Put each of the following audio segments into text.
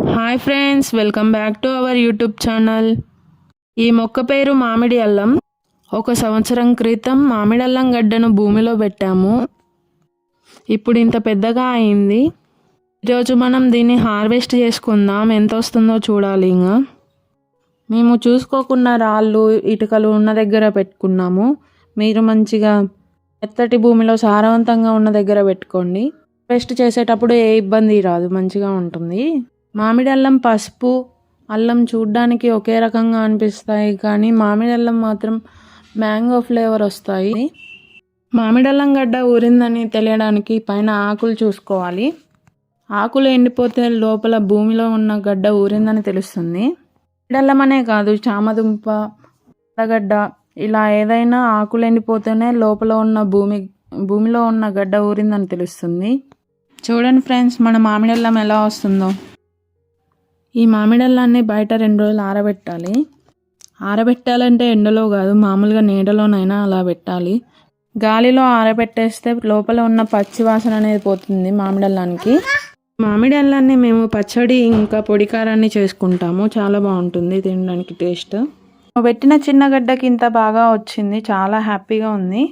Hi friends, welcome back to our YouTube channel. ఈ మొక్క పేరు మామిడి అల్లం. 1 సంవత్సరం క్రితం మామిడి అల్లం గడ్డను భూమిలో పెట్టాము. ఇప్పుడు ఇంత పెద్దగా అయింది. ఈరోజు మనం దీన్ని హార్వెస్ట్ చేసుకుందాం. ఎంత వస్తుందో చూడాలి. ఇంకా మేము చూసుకోకుండా రాళ్ళు ఇటుకలు ఉన్న దగ్గర పెట్టుకున్నాము. మీరు మంచిగా మెత్తటి భూమిలో సారవంతంగా ఉన్న దగ్గర పెట్టుకోండి. హార్వెస్ట్ చేసేటప్పుడు ఏ ఇబ్బంది రాదు, మంచిగా ఉంటుంది. మామిడి అల్లం, పసుపు అల్లం చూడ్డానికి ఒకే రకంగా అనిపిస్తాయి, కానీ మామిడి అల్లం మాత్రం మ్యాంగో ఫ్లేవర్ వస్తాయి. మామిడి అల్లం గడ్డ ఊరిందని తెలియడానికి పైన ఆకులు చూసుకోవాలి. ఆకులు ఎండిపోతే లోపల భూమిలో ఉన్న గడ్డ ఊరిందని తెలుస్తుంది. మామిడి అల్లం అనే కాదు, చామదుంప, గడ్డ ఇలా ఏదైనా ఆకులు ఎండిపోతేనే లోపల ఉన్న భూమిలో ఉన్న గడ్డ ఊరిందని తెలుస్తుంది. చూడండి ఫ్రెండ్స్, మన మామిడి అల్లం ఎలా వస్తుందో. ఈ మామిడి అల్లాన్ని బయట 2 రోజులు ఆరబెట్టాలి. ఆరబెట్టాలంటే ఎండలో కాదు, మామూలుగా నీడలోనైనా అలా పెట్టాలి. గాలిలో ఆరబెట్టేస్తే లోపల ఉన్న పచ్చి వాసన అనేది పోతుంది మామిడి అల్లానికి. మామిడి అల్లాన్ని మేము పచ్చడి ఇంకా పొడి కారాన్ని చేసుకుంటాము. చాలా బాగుంటుంది తినడానికి టేస్ట్. పెట్టిన చిన్న గడ్డకి ఇంత బాగా వచ్చింది, చాలా హ్యాపీగా ఉంది.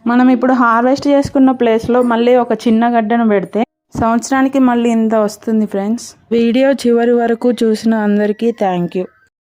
మనం ఇప్పుడు హార్వెస్ట్ చేసుకున్న ప్లేస్లో మళ్ళీ ఒక చిన్న గడ్డను పెడితే సంవత్సరానికి మళ్ళీ ఇంత వస్తుంది. ఫ్రెండ్స్, వీడియో చివరి వరకు చూసిన అందరికీ థ్యాంక్ యూ.